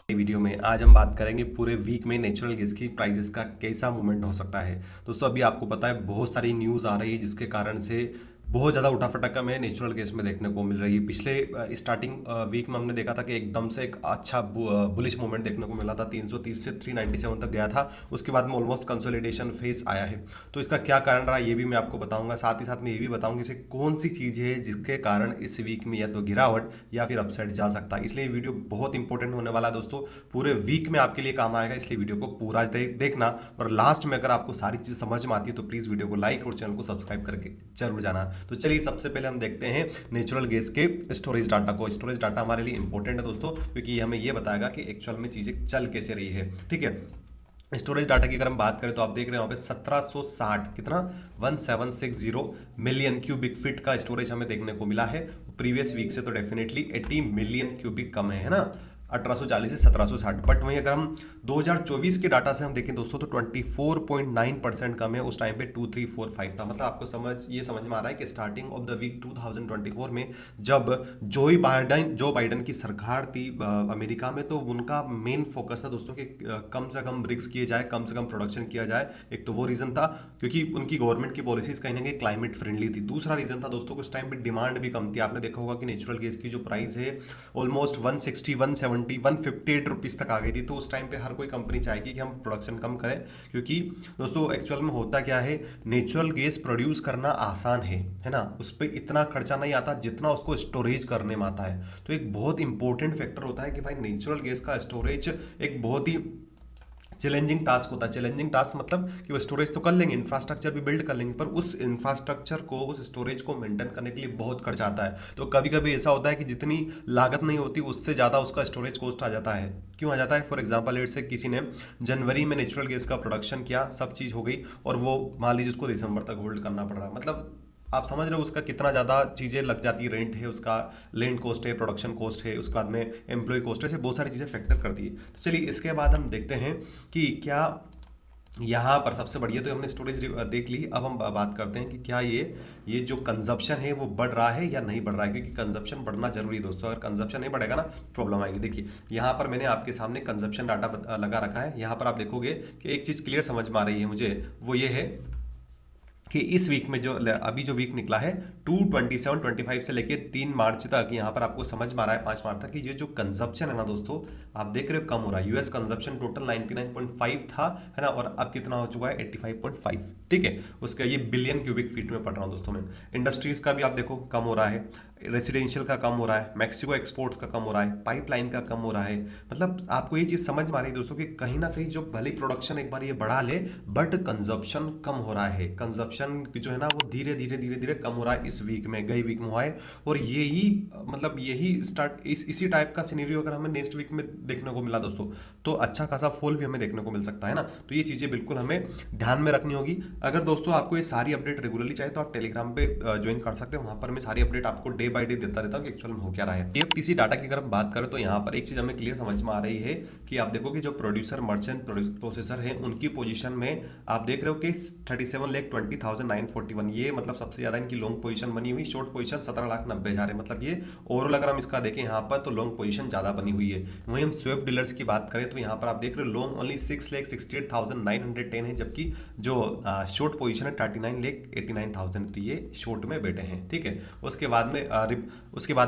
Video में आज हम बात करेंगे पूरे वीक में नेचुरल गैस की प्राइसेस का कैसा मूवमेंट हो सकता है। दोस्तों अभी आपको पता है बहुत सारी न्यूज़ आ रही है जिसके कारण से बहुत ज़्यादा उठाफटक हमें नेचुरल गैस में देखने को मिल रही है। पिछले स्टार्टिंग वीक में हमने देखा था कि एकदम से एक अच्छा बुलिश मूवमेंट देखने को मिला था, 330 से 397 तक गया था। उसके बाद में ऑलमोस्ट कंसोलिडेशन फेस आया है। तो इसका क्या कारण रहा ये भी मैं आपको बताऊंगा, साथ ही साथ मैं ये भी बताऊंगा इसे कौन सी चीज़ है जिसके कारण इस वीक में या तो गिरावट या फिर अपसाइड जा सकता है। इसलिए वीडियो बहुत इंपॉर्टेंट होने वाला है दोस्तों, पूरे वीक में आपके लिए काम आएगा, इसलिए वीडियो को पूरा देखना। और लास्ट में अगर आपको सारी चीज़ समझ में आती है तो प्लीज़ वीडियो को लाइक और चैनल को सब्सक्राइब करके जरूर जाना। तो चलिए सबसे पहले हम देखते हैं नेचुरल गैस के स्टोरेज डाटा को। स्टोरेज डाटा हमारे लिए इंपॉर्टेंट है दोस्तों, क्योंकि ये हमें ये बताएगा कि एक्चुअल में चीज़ें चल कैसे रही है। ठीक है, स्टोरेज डाटा की अगर हम बात करें तो आप देख रहे हैं वहाँ पे 1760 कितना 1760 मिलियन क्यूबिक फीट का स्टोरेज हमें देखने को मिला है। प्रीवियस वीक से तो डेफिनेटली 80 मिलियन क्यूबिक कम है ना, 1840 से 1760। बट वहीं अगर हम 2024 के डाटा से हम देखें दोस्तों तो 24.9% कम है। उस टाइम पे 2345 था। मतलब आपको समझ में आ रहा है कि स्टार्टिंग ऑफ द वीक 2024 में जब जो बाइडन की सरकार थी अमेरिका में, तो उनका मेन फोकस था दोस्तों कि कम से कम रिस्क किए जाए, कम से कम प्रोडक्शन किया जाए। एक तो वो रीजन था क्योंकि उनकी गवर्नमेंट की पॉलिसीज कहीं ना कहीं क्लाइमेट फ्रेंडली थी। दूसरा रीजन था दोस्तों उस टाइम पे डिमांड भी कम थी। आपने देखा होगा कि नेचुरल गैस की जो प्राइस है ऑलमोस्ट 160 170 158 रुपीज़ तक आ गई थी। तो उस टाइम पे हर कोई कंपनी चाहेगी कि हम प्रोडक्शन कम करें, क्योंकि दोस्तों एक्चुअल में होता क्या है, नेचुरल गैस प्रोड्यूस करना आसान है ना, उस पर इतना खर्चा नहीं आता जितना उसको स्टोरेज करने में आता है। तो एक बहुत इंपॉर्टेंट फैक्टर होता है कि भाई नेचुरल गैस का स्टोरेज एक बहुत ही चैलेंजिंग टास्क होता है। चैलेंजिंग टास्क मतलब कि वो स्टोरेज तो कर लेंगे, इंफ्रास्ट्रक्चर भी बिल्ड कर लेंगे, पर उस इंफ्रास्ट्रक्चर को, उस स्टोरेज को मेंटेन करने के लिए बहुत खर्चा आता है। तो कभी कभी ऐसा होता है कि जितनी लागत नहीं होती उससे ज़्यादा उसका स्टोरेज कॉस्ट आ जाता है। क्यों आ जाता है? फॉर एग्जाम्पल लेट से किसी ने जनवरी में नेचुरल गैस का प्रोडक्शन किया, सब चीज़ हो गई, और वो मान लीजिए उसको दिसंबर तक होल्ड करना पड़ रहा है। मतलब आप समझ रहे हो उसका कितना ज़्यादा चीज़ें लग जाती है, रेंट है उसका, लैंड कॉस्ट है, प्रोडक्शन कॉस्ट है, उसके बाद में एम्प्लॉय कॉस्ट है, ऐसे बहुत सारी चीज़ें फैक्टर करती है। तो चलिए इसके बाद हम देखते हैं कि क्या यहाँ पर सबसे बढ़िया तो हमने स्टोरेज देख ली। अब हम बात करते हैं कि क्या ये जो कंजप्शन है वो बढ़ रहा है या नहीं बढ़ रहा है, क्योंकि कंजप्शन बढ़ना जरूरी है दोस्तों। अगर कंजप्शन नहीं बढ़ेगा ना प्रॉब्लम आएगी। देखिए यहाँ पर मैंने आपके सामने कंजप्शन डाटा लगा रखा है। यहाँ पर आप देखोगे कि एक चीज़ क्लियर समझ में आ रही है मुझे, वो ये है कि इस वीक में जो अभी जो वीक निकला है 2/27/25 से लेके 3 मार्च तक, यहाँ पर आपको समझ में आ रहा है 5 मार्च तक कि ये जो कंजप्शन है ना दोस्तों, आप देख रहे हो कम हो रहा है। यूएस कंजप्शन टोटल 99.5 था, है ना, और अब कितना हो चुका है 85.5। ठीक है, उसका ये बिलियन क्यूबिक फीट में पढ़ रहा हूँ दोस्तों मैं। इंडस्ट्रीज का भी आप देखो कम हो रहा है, रेसिडेंशियल का कम हो रहा है, मैक्सिको एक्सपोर्ट्स का कम हो रहा है, पाइपलाइन का कम हो रहा है। मतलब आपको ये चीज़ समझ में आ रही है दोस्तों कि कहीं ना कहीं जो भले प्रोडक्शन एक बार ये बढ़ा ले, बट कंजप्शन कम हो रहा है। कंजप्शन जो है ना वो धीरे धीरे धीरे धीरे कम हो रहा है। इस वीक में, गई वीक में हुआ है, और यही मतलब यही इसी टाइप का सिनेरियो अगर हमें नेक्स्ट वीक में देखने को मिला दोस्तों, तो अच्छा खासा फॉल भी हमें देखने को मिल सकता है ना। तो ये चीज़ें बिल्कुल हमें ध्यान में रखनी होगी। अगर दोस्तों आपको ये सारी अपडेट रेगुलरली चाहिए तो आप टेलीग्राम पे ज्वाइन कर सकते हो। वहाँ पर मैं सारी अपडेट आपको डे बाय डे देता रहता हूँ कि एक्चुअल में हो क्या रहा है। टीएफटीसी डाटा की अगर हम बात करें तो यहाँ पर एक चीज़ हमें क्लियर समझ में आ रही है कि आप देखो कि जो प्रोड्यूसर मर्चेंट प्रोसेसर है उनकी पोजीशन में आप देख रहे हो कि 37,20,941, ये मतलब सबसे ज़्यादा इनकी लॉन्ग पोजीशन बनी हुई। शॉर्ट पोजीशन 17,90,000 है। मतलब ये ओवरऑल अगर हम इसका देखें यहाँ पर तो लॉन्ग पोजीशन ज़्यादा बनी हुई है। वहीं हम स्वेप डीलर्स की बात करें तो यहाँ पर आप देख रहे हो लॉन्ग ओनली 6,68,910 है, जबकि जो शॉर्ट पोजीशन है 39,89,000। तो ये शॉर्ट में बैठे हैं। ठीक है, उसके बाद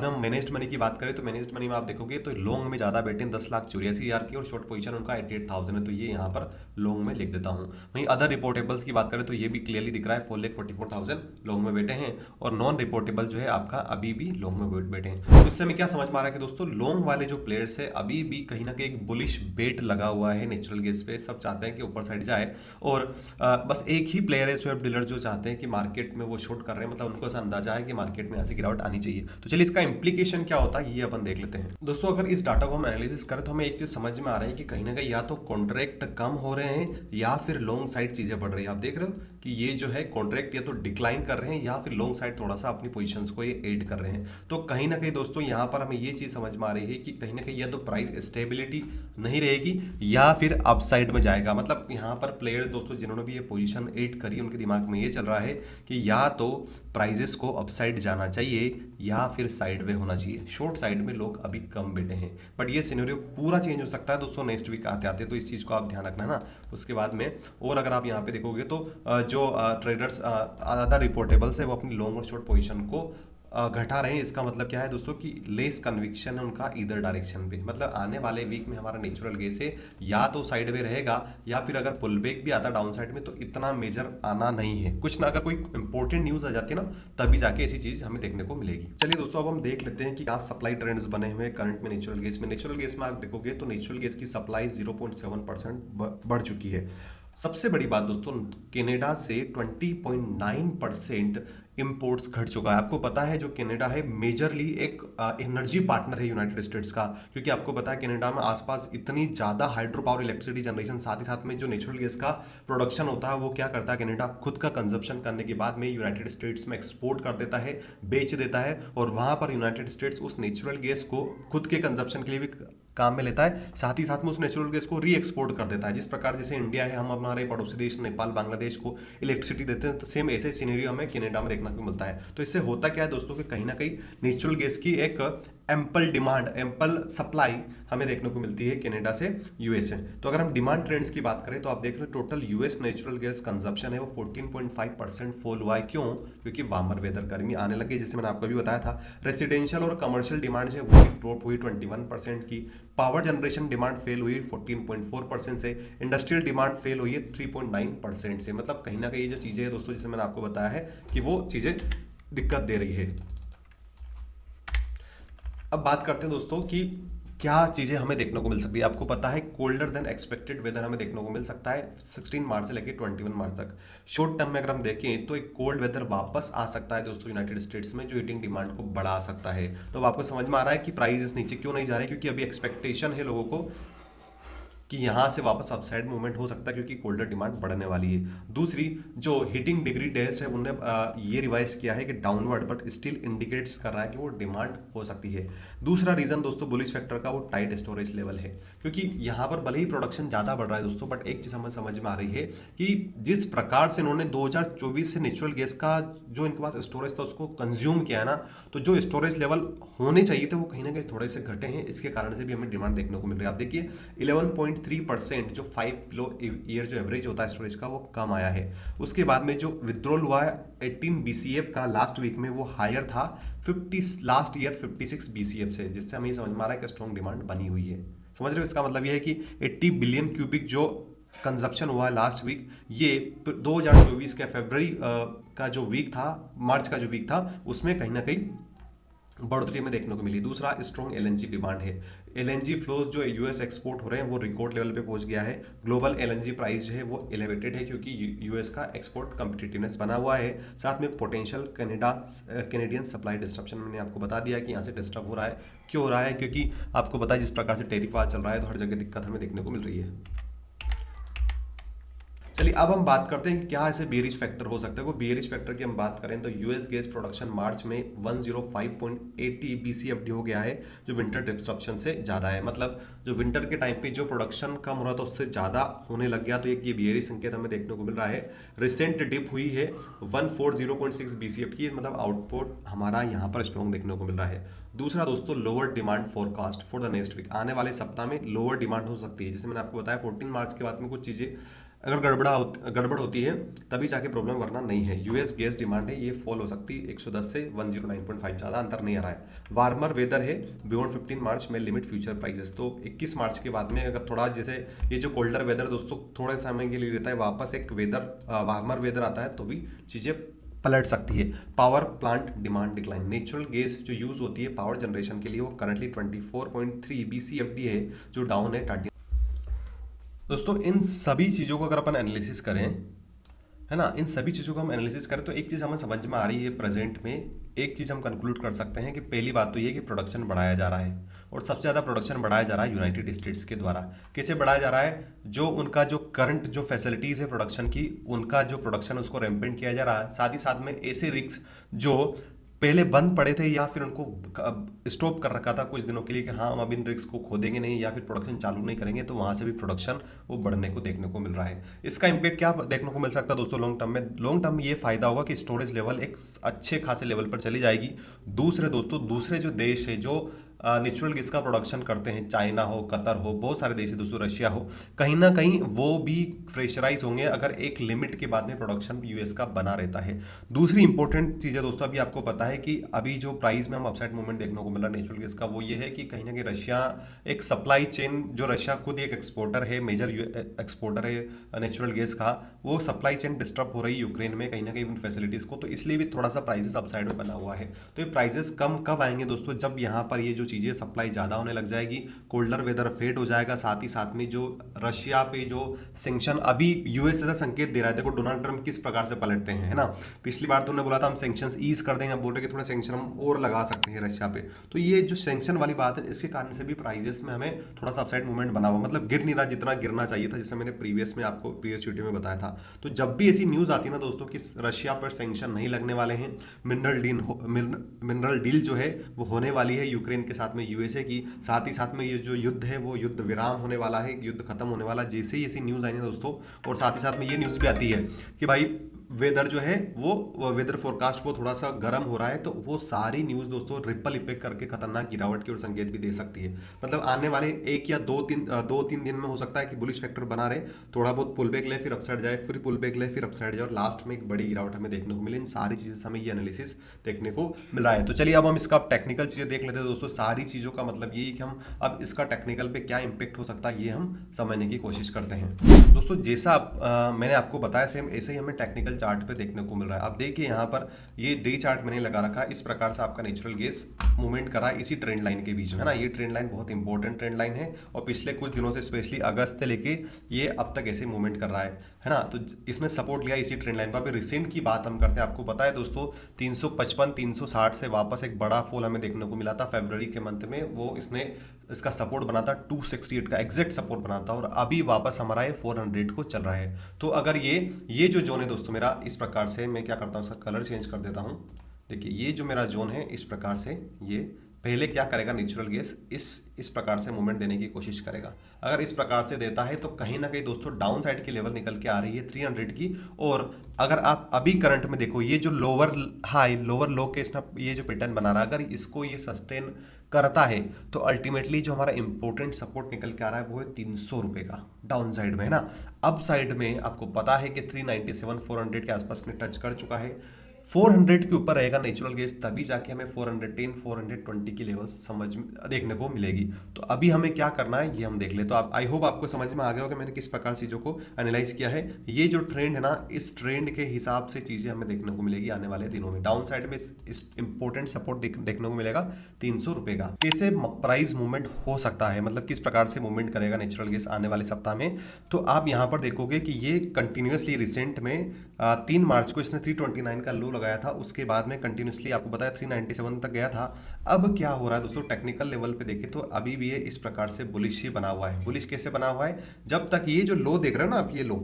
में हम मैनेज्ड मनी की बात करें तो मैनेज्ड मनी में आप देखोगे तो लॉन्ग में ज़्यादा बैठे हैं, 10,84,000 की, और शॉर्ट पोजीशन उनका 88,000 है। तो ये यहाँ पर लॉन्ग में लिख देता हूँ। वहीं अदर रिपोर्टेबल्स की बात करें तो ये भी क्लियरली दिख रहा है 4,44,000 लॉन्ग में बैठे हैं, और नॉन रिपोर्टेबल जो है आपका अभी भी लॉन्ग में बैठे हैं। तो इससे हमें क्या समझ में आ रहा है कि दोस्तों लॉन्ग वाले जो प्लेयर्स है अभी भी कहीं ना कहीं एक बुलिश बेट लगा हुआ है नेचुरल गैस पे। सब चाहते हैं कि ऊपर साइड जाए, और बस एक ही प्लेयर है स्वेप डीलर जो चाहते हैं कि मार्केट में वो शॉर्ट कर रहे हैं। मतलब उनको ऐसा अंदाजा है कि मार्केट में ऐसी गिरावट आनी चाहिए। तो चलिए इसका इंप्लीकेशन क्या होता है ये अपन देख लेते हैं दोस्तों। अगर इस डाटा को हम एनालिसिस करें तो हमें एक चीज समझ में आ रही है कि कहीं ना कहीं या तो कॉन्ट्रैक्ट कम हो रहे हैं या फिर लॉन्ग साइड चीजें बढ़ रही है। आप देख रहे हो कि ये जो है कॉन्ट्रैक्ट या तो डिक्लाइन कर रहे हैं या फिर लॉन्ग साइड थोड़ा सा अपनी पोजीशंस को ये ऐड कर रहे हैं। तो कहीं ना कहीं दोस्तों यहाँ पर हमें ये चीज़ समझ में आ रही है कि कहीं ना कहीं या तो प्राइस स्टेबिलिटी नहीं रहेगी या फिर अपसाइड में जाएगा। मतलब यहाँ पर प्लेयर्स दोस्तों जिन्होंने भी ये पोजीशन ऐड करी उनके दिमाग में ये चल रहा है कि या तो प्राइजेस को अपसाइड जाना चाहिए या फिर साइडवे होना चाहिए। शॉर्ट साइड में लोग अभी कम बैठे हैं, बट ये सिनेरियो पूरा चेंज हो सकता है दोस्तों नेक्स्ट वीक आते आते, तो इस चीज़ को आप ध्यान रखना है ना। उसके बाद में और अगर आप यहाँ पे देखोगे तो जो ट्रेडर्स अदर रिपोर्टेबल्स है वो अपनी लॉन्ग और शॉर्ट पोजीशन को घटा रहे हैं। इसका मतलब क्या है दोस्तों कि लेस कन्विक्शन है उनका इधर डायरेक्शन पे। मतलब आने वाले वीक में हमारा नेचुरल गेस है या तो साइड वे रहेगा या फिर अगर पुल बैक भी आता डाउन साइड में तो इतना मेजर आना नहीं है। कुछ ना अगर कोई इंपॉर्टेंट न्यूज आ जाती है ना तभी जाके ऐसी चीज हमें देखने को मिलेगी। चलिए दोस्तों अब हम देख लेते हैं कि क्या सप्लाई ट्रेंड्स बने हुए हैं करंट में नेचुरल गैस में। नेचुरल गैस में आप देखोगे तो नेचुरल गैस की सप्लाई 0.7% बढ़ चुकी है। सबसे बड़ी बात दोस्तों कनाडा से 20.9% इंपोर्ट्स घट चुका है। आपको पता है जो कनाडा है मेजरली एक एनर्जी पार्टनर है यूनाइटेड स्टेट्स का, क्योंकि आपको पता है कनाडा में आसपास इतनी ज़्यादा हाइड्रो पावर इलेक्ट्रिसिटी जनरेशन, साथ ही साथ में जो नेचुरल गैस का प्रोडक्शन होता है वो क्या करता है कनाडा खुद का कंजप्शन करने के बाद में यूनाइटेड स्टेट्स में एक्सपोर्ट कर देता है, बेच देता है, और वहाँ पर यूनाइटेड स्टेट्स उस नेचुरल गैस को खुद के कंजप्शन के लिए भी काम में लेता है, साथ ही साथ में उस नेचुरल गैस को री एक्सपोर्ट कर देता है। जिस प्रकार जैसे इंडिया है हम हमारे पड़ोसी देश नेपाल बांग्लादेश को इलेक्ट्रिसिटी देते हैं, तो सेम ऐसे सिनेरियो हमें कनाडा में देखने को मिलता है। तो इससे होता क्या है दोस्तों कि कहीं ना कहीं नेचुरल गैस की एक एम्पल डिमांड, एम्पल सप्लाई हमें देखने को मिलती है कनाडा से यूएस से। तो अगर हम डिमांड ट्रेंड्स की बात करें तो आप देख रहे हो total US natural gas consumption है वो 14.5% फॉल हुआ है। क्यों? क्योंकि वार्मर वेदर, गर्मी आने लगी, जैसे मैंने आपको भी बताया था। रेसिडेंशियल और कमर्शियल डिमांड है वो ड्रॉप हुई 21% की। पावर जनरेशन डिमांड फेल हुई 14.4% से। इंडस्ट्रियल डिमांड फेल हुई है 3.9% से। मतलब कहीं ना कहीं ये जो चीज़ें हैं दोस्तों जैसे मैंने आपको बताया है कि वो चीज़ें दिक्कत दे रही है। अब बात करते हैं दोस्तों कि क्या चीज़ें हमें देखने को मिल सकती है। आपको पता है कोल्डर देन एक्सपेक्टेड वेदर हमें देखने को मिल सकता है 16 मार्च से लेकर 21 मार्च तक। शॉर्ट टर्म में अगर हम देखें तो एक कोल्ड वेदर वापस आ सकता है दोस्तों यूनाइटेड स्टेट्स में, जो हीटिंग डिमांड को बढ़ा सकता है। तो अब आपको समझ में आ रहा है कि प्राइस नीचे क्यों नहीं जा रहे, क्योंकि अभी एक्सपेक्टेशन है लोगों को कि यहाँ से वापस अपसाइड मूवमेंट हो सकता है क्योंकि कोल्डर डिमांड बढ़ने वाली है। दूसरी जो हीटिंग डिग्री डेज है उन्होंने ये रिवाइज किया है कि डाउनवर्ड, बट स्टिल इंडिकेट्स कर रहा है कि वो डिमांड हो सकती है। दूसरा रीजन दोस्तों बुलिश फैक्टर का वो टाइट स्टोरेज लेवल है, क्योंकि यहाँ पर भले ही प्रोडक्शन ज़्यादा बढ़ रहा है दोस्तों, बट एक चीज़ हमें समझ में आ रही है कि जिस प्रकार से इन्होंने 2024 से नेचुरल गैस का जो इनके पास स्टोरेज था उसको कंज्यूम किया है ना, तो जो स्टोरेज लेवल होने चाहिए थे वो कहीं ना कहीं थोड़े से घटे हैं। इसके कारण से भी हमें डिमांड देखने को मिल रही है। आप देखिए 11.3% जो 5 किलो ईयर जो एवरेज होता है स्टोरेज का वो कम आया है। उसके बाद में जो विड्रॉल हुआ है 18 BCF का लास्ट वीक में वो हायर था 50 लास्ट ईयर 56 BCF से, जिससे हमें समझ में आ रहा है कि स्ट्रॉन्ग डिमांड बनी हुई है। समझ रहे हो? इसका मतलब ये है कि 80 बिलियन क्यूबिक जो कंजप्शन हुआ है लास्ट वीक, ये 2024 के फरवरी का जो वीक था, मार्च का जो वीक था, उसमें कहीं ना कहीं बढ़ोतरी में देखने को मिली। दूसरा स्ट्रॉन्ग एलएनजी डिमांड है। एलएनजी फ्लोज जो यूएस एक्सपोर्ट हो रहे हैं वो रिकॉर्ड लेवल पे पहुंच गया है। ग्लोबल एलएनजी प्राइस जो है वो एलिवेटेड है क्योंकि यूएस का एक्सपोर्ट कम्पिटिटिवनेस बना हुआ है। साथ में पोटेंशियल कैनेडियन सप्लाई डिस्ट्रप्शन मैंने आपको बता दिया कि यहाँ से डिस्टर्ब हो रहा है। क्यों हो रहा है? क्योंकि आपको पता है जिस प्रकार से टेरिफ आज चल रहा है तो हर जगह दिक्कत हमें देखने को मिल रही है। चलिए अब हम बात करते हैं कि क्या ऐसे बेयरिश फैक्टर हो सकता है। वो बेयरिश फैक्टर की हम बात करें तो यूएस गैस प्रोडक्शन मार्च में 105.80 BCFD हो गया है, जो विंटर डिस्ट्रप्शन से ज़्यादा है। मतलब जो विंटर के टाइम पे जो प्रोडक्शन कम हो रहा था उससे ज़्यादा होने लग गया, तो एक ये बेयरिश संकेत हमें देखने को मिल रहा है। रिसेंट डिप हुई है 140.6 BCF की, मतलब आउटपुट हमारा यहाँ पर स्ट्रॉन्ग देखने को मिल रहा है। दूसरा दोस्तों lower demand forecast for the next week, आने वाले सप्ताह में लोअर डिमांड हो सकती है। जैसे मैंने आपको बताया 14 मार्च के बाद में कुछ चीज़ें अगर गड़बड़ होती है तभी जाके प्रॉब्लम, वरना नहीं है। यूएस गैस डिमांड है ये फॉल हो सकती है 110 से 109.5, ज़्यादा अंतर नहीं आ रहा है। वार्मर वेदर है बियॉन्ड 15 मार्च में लिमिट फ्यूचर प्राइसेस, तो 21 मार्च के बाद में अगर थोड़ा जैसे ये जो कोल्डर वेदर दोस्तों थोड़े समय के लिए रहता है, वापस एक वेदर वार्मर वेदर आता है तो भी चीज़ें पलट सकती है। Power plant demand decline, natural gas जो यूज़ होती है पावर जनरेशन के लिए वो करंटली 24.3 BCFD है, जो डाउन है 30। दोस्तों इन सभी चीज़ों को अगर अपन एनालिसिस करें, है ना, इन सभी चीज़ों को हम एनालिसिस करें तो एक चीज़ हमें समझ में आ रही है प्रेजेंट में, एक चीज़ हम कंक्लूड कर सकते हैं कि पहली बात तो ये कि प्रोडक्शन बढ़ाया जा रहा है, और सबसे ज़्यादा प्रोडक्शन बढ़ाया जा रहा है यूनाइटेड स्टेट्स के द्वारा। कैसे बढ़ाया जा रहा है? जो उनका जो करंट जो फैसिलिटीज़ है प्रोडक्शन की, उनका जो प्रोडक्शन उसको रैम्पेंट किया जा रहा है। साथ ही साथ में ऐसे रिग्स जो पहले बंद पड़े थे या फिर उनको स्टॉप कर रखा था कुछ दिनों के लिए कि हाँ हम अब इन रिग्स को खोदेंगे नहीं या फिर प्रोडक्शन चालू नहीं करेंगे, तो वहाँ से भी प्रोडक्शन वो बढ़ने को देखने को मिल रहा है। इसका इम्पैक्ट क्या देखने को मिल सकता है दोस्तों लॉन्ग टर्म में? लॉन्ग टर्म में ये फायदा होगा कि स्टोरेज लेवल एक अच्छे खासे लेवल पर चली जाएगी। दूसरे जो देश है जो नेचुरल गैस का प्रोडक्शन करते हैं, चाइना हो, कतर हो, बहुत सारे देश है दोस्तों, रशिया हो, कहीं ना कहीं वो भी प्रेशराइज होंगे अगर एक लिमिट के बाद में प्रोडक्शन यूएस का बना रहता है। दूसरी इंपॉर्टेंट चीज़ है दोस्तों, अभी आपको पता है कि अभी जो प्राइस में हम अपसाइड मूवमेंट देखने को मिल रहा है नेचुरल गैस का, वो ये है कि कहीं ना कहीं रशिया एक सप्लाई चेन, जो रशिया खुद एक एक्सपोर्टर है, मेजर एक्सपोर्टर है नेचुरल गैस का, वो सप्लाई चेन डिस्टर्ब हो रही है यूक्रेन में कहीं ना कहीं उन फैसिलिटीज़ को, तो इसलिए भी थोड़ा सा प्राइसेस अपसाइड में बना हुआ है। तो ये प्राइसेस कम कब आएंगे दोस्तों? जब यहाँ पर ये जो चीज़ें सप्लाई ज़्यादा होने लग जाएगी, कोल्डर वेदर फेड हो जाएगा, साथ ही साथ में जो रशिया पे जो सेंक्शन अभी यूएस ऐसा संकेत दे रहा है, देखो डोनाल्ड ट्रंप किस प्रकार से पलटते हैं, है ना। पिछली बार तो उन्होंने बोला था हम सेंक्शंस ईज कर देंगे, बोल रहे कि थोड़ा सेंक्शन हम और लगा सकते हैं रशिया पे। तो ये जो सेंक्शन वाली बात है, इसके कारण से भी प्राइजेस में हमें थोड़ा सा अपसाइड मूवमेंट बना हुआ, मतलब गिर नहीं रहा जितना गिरना चाहिए था, जैसे मैंने प्रीवियस वीडियो में बताया था। तो जब भी ऐसी न्यूज़ आती है ना दोस्तों कि रशिया पर सेंक्शन नहीं लगने वाले हैं, मिनरल डील जो है वो होने वाली है यूक्रेन के साथ में यूएसए की, साथ ही साथ में ये जो युद्ध है वो युद्ध विराम होने वाला है, युद्ध खत्म होने वाला, जैसे ही ऐसी न्यूज़ आई है दोस्तों। और साथ ही साथ में ये न्यूज़ भी आती है कि भाई वेदर जो है वो वेदर फोरकास्ट वो थोड़ा सा गर्म हो रहा है, तो वो सारी न्यूज़ दोस्तों रिपल इफेक्ट करके खतरनाक गिरावट की ओर संकेत भी दे सकती है। मतलब आने वाले एक या दो तीन दिन में हो सकता है कि बुलिश फैक्टर बना रहे, थोड़ा बहुत पुल बैक ले, फिर अपसाइड जाए, फिर पुल बैक ले, फिर अपसाइड जाए, और लास्ट में एक बड़ी गिरावट हमें देखने को मिले। इन सारी चीज़ें से हमें ये एनालिसिस देखने को मिल रहा है। तो चलिए अब हम इसका टेक्निकल चीज़ें देख लेते हैं दोस्तों। सारी चीज़ों का मतलब यही कि हम अब इसका टेक्निकल पे क्या इंपैक्ट हो सकता है ये हम समझने की कोशिश करते हैं दोस्तों। जैसा मैंने आपको बताया सेम ऐसे ही हमें टेक्निकल चार्ट पे देखने को मिल रहा है। अब देखिए यहाँ पर ये डे चार्ट मैंने लगा रखा है, इस प्रकार से आपका नेचुरल गैस मूवमेंट करा इसी ट्रेंड लाइन के बीच में, है ना। ये ट्रेंड लाइन बहुत इंपॉर्टेंट ट्रेंड लाइन है, और पिछले कुछ दिनों से स्पेशली अगस्त से लेके ये अब तक ऐसे मूवमेंट कर रहा है ना। तो इसने सपोर्ट लिया इसी ट्रेंड लाइन पर। अभी रिसेंट की बात हम करते हैं, आपको पता है दोस्तों 355 360 से वापस एक बड़ा फॉल हमें देखने को मिला था फरवरी के मंथ में, वो इसका सपोर्ट बना था 268 का एग्जैक्ट सपोर्ट बना था, और अभी वापस हमारा ये 400 को चल रहा है। तो अगर ये जो जोन है दोस्तों मेरा, इस प्रकार से मैं क्या करता हूँ इसका कलर चेंज कर देता हूँ। देखिए ये जो मेरा जोन है इस प्रकार से, ये पहले क्या करेगा नेचुरल गैस इस प्रकार से मूवमेंट देने की कोशिश करेगा। अगर इस प्रकार से देता है तो कहीं ना कहीं दोस्तों डाउन साइड की लेवल निकल के आ रही है 300 की। और अगर आप अभी करंट में देखो, ये जो लोअर हाई लोअर लो के ये जो पैटर्न बना रहा है, अगर इसको ये सस्टेन करता है तो अल्टीमेटली जो हमारा इंपॉर्टेंट सपोर्ट निकल के आ रहा है वो है 300 रुपये का डाउन साइड में, है ना। अप साइड में आपको पता है कि 397 400 के आसपास ने टच कर चुका है। 400 के ऊपर रहेगा नेचुरल गैस, तभी जाके हमें 410 420 की लेवल्स समझ देखने को मिलेगी। तो अभी हमें क्या करना है ये हम देख ले। तो आप आई होप आपको समझ में आ गया होगा मैंने किस प्रकार चीज़ों को एनालाइज किया है। ये जो ट्रेंड है ना, इस ट्रेंड के हिसाब से चीज़ें हमें देखने को मिलेगी आने वाले दिनों में। डाउन साइड में इस इंपॉर्टेंट सपोर्ट देखने को मिलेगा 300 रुपये का। कैसे प्राइस मूवमेंट हो सकता है, मतलब किस प्रकार से मूवमेंट करेगा नेचुरल गैस आने वाले सप्ताह में, तो आप यहाँ पर देखोगे कि ये कंटिन्यूसली रिसेंट में 3 मार्च को इसने 329 का लो लगाया था, उसके बाद में कंटिन्यूसली आपको बताया 397 तक गया था। अब क्या हो रहा है दोस्तों, टेक्निकल लेवल पे देखें तो अभी भी ये इस प्रकार से बुलिश ही बना हुआ है। बुलिश कैसे बना हुआ है, जब तक ये जो लो देख रहे हो ना आप, ये लो,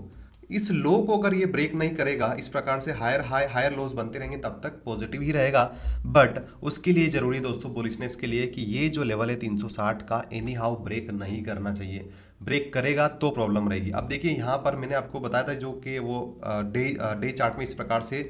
इस लो को अगर ये ब्रेक नहीं करेगा, इस प्रकार से हायर हाई हायर लोज बनते रहेंगे, तब तक पॉजिटिव ही रहेगा। बट उसके लिए जरूरी दोस्तों बुलिशनेस के लिए कि ये जो लेवल है 360 का एनी हाउ ब्रेक नहीं करना चाहिए। ब्रेक करेगा तो प्रॉब्लम रहेगी। अब देखिए यहाँ पर मैंने आपको बताया था जो कि वो डे चार्ट में इस प्रकार से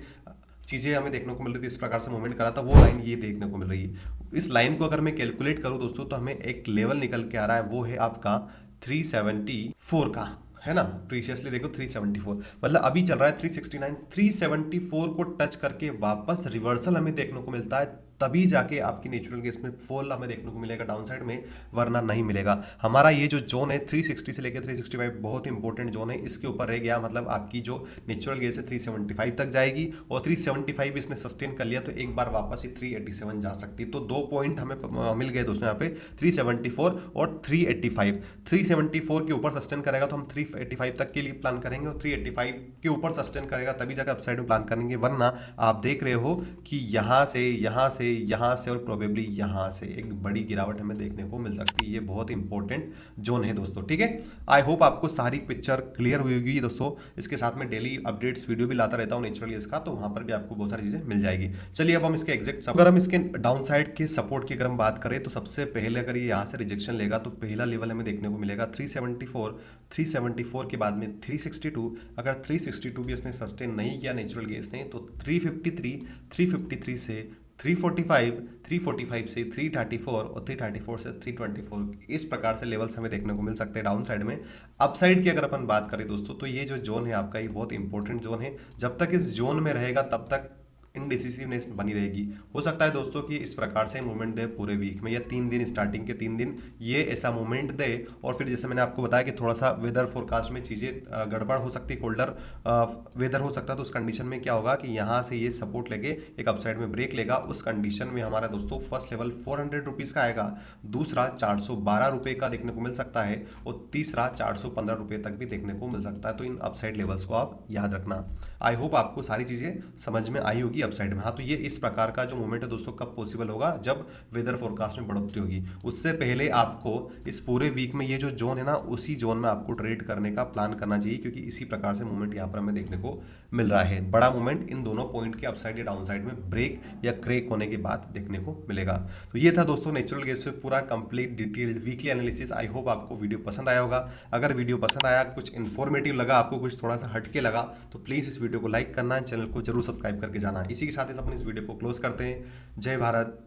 चीज़ें हमें देखने को मिल रही थी, इस प्रकार से मूवमेंट करा था, वो लाइन ये देखने को मिल रही है। इस लाइन को अगर मैं कैलकुलेट करूँ दोस्तों तो हमें एक लेवल निकल के आ रहा है, वो है आपका 374 का, है ना। प्रीशियसली देखो 374, मतलब अभी चल रहा है 369, 374 को टच करके वापस रिवर्सल हमें देखने को मिलता है तभी जाके आपकी नेचुरल गैस में फॉल हमें देखने को मिलेगा डाउन साइड में, वरना नहीं मिलेगा। हमारा ये जो जोन है 360 से लेकर 365 बहुत इंपॉर्टेंट जोन है, इसके ऊपर रह गया मतलब आपकी जो नेचुरल गैस है 375 तक जाएगी, और 375 इसने सस्टेन कर लिया तो एक बार वापस ही 387 जा सकती है। तो 2 पॉइंट हमें मिल गए दोस्तों यहाँ पे, 374 और 385। 374 के ऊपर सस्टेन करेगा तो हम 385 तक के लिए प्लान करेंगे, और 385 के ऊपर सस्टेन करेगा तभी जाकर अपसाइड में प्लान करेंगे, वरना आप देख रहे हो कि यहाँ से यहाँ से यहाँ से और प्रोबेबली यहाँ से एक बड़ी गिरावट हमें देखने को मिल सकती है। ये बहुत इंपॉर्टेंट जोन है दोस्तों, ठीक है। आई होप आपको सारी पिक्चर क्लियर हुई होगी दोस्तों। इसके साथ में डेली अपडेट्स वीडियो भी लाता रहता हूँ नेचुरल गैस का, तो वहां पर भी आपको बहुत सारी चीजें मिल जाएगी। चलिए अब हम इसके एग्जैक्ट, अगर हम इसके डाउन साइड के सपोर्ट की अगर हम बात करें तो सबसे पहले अगर ये यहाँ से रिजेक्शन लेगा तो पहला लेवल हमें देखने को मिलेगा 374। 374 के बाद में 362। अगर 362 भी इसने सस्टेन नहीं किया नेचुरल गैस ने तो 353, 353 से 345, 345 से 334 और 334 से 324, इस प्रकार से लेवल्स हमें देखने को मिल सकते हैं डाउन साइड में। अप साइड की अगर अपन बात करें दोस्तों तो ये जो जोन है आपका, ये बहुत इंपॉर्टेंट जोन है। जब तक इस जोन में रहेगा तब तक इनडिसिसिवनेस बनी रहेगी। हो सकता है दोस्तों कि इस प्रकार से मूवमेंट दे पूरे वीक में, या 3 दिन, स्टार्टिंग के 3 दिन ये ऐसा मूवमेंट दे, और फिर जैसे मैंने आपको बताया कि थोड़ा सा वेदर फोरकास्ट में चीज़ें गड़बड़ हो सकती है, कोल्डर वेदर हो सकता है, तो उस कंडीशन में क्या होगा कि यहाँ से ये सपोर्ट लेके एक अपसाइड में ब्रेक लेगा। उस कंडीशन में हमारा दोस्तों फर्स्ट लेवल 400 रुपीज़ का आएगा, दूसरा 412 रुपये का देखने को मिल सकता है, और तीसरा 415 रुपये तक भी देखने को मिल सकता है। तो इन अपसाइड लेवल्स को आप याद रखना। आई होप आपको सारी चीज़ें समझ में आई होगी अपसाइड में। हाँ, तो ये इस प्रकार का जो मूवमेंट है दोस्तों कब पॉसिबल होगा, जब वेदर फोरकास्ट में बढ़ोतरी होगी। उससे पहले आपको इस पूरे वीक में ये जो जोन है ना, उसी जोन में आपको ट्रेड करने का प्लान करना चाहिए, क्योंकि इसी प्रकार से मूवमेंट यहाँ पर हमें देखने को मिल रहा है। बड़ा मूवमेंट इन दोनों पॉइंट के अपसाइड या डाउन साइड में ब्रेक या क्रेक होने के बाद देखने को मिलेगा। तो ये था दोस्तों नेचुरल गैस पे पूरा complete detailed weekly analysis. I hope आपको वीडियो पसंद आया होगा। अगर वीडियो पसंद आया, कुछ इन्फॉर्मेटिव लगा आपको, कुछ थोड़ा सा हटके लगा, तो प्लीज़ इस वीडियो को लाइक करना, चैनल को जरूर सब्सक्राइब करके जाना। इसी के साथ इस अपने इस वीडियो को क्लोज करते हैं। जय भारत,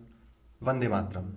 वंदे मातरम।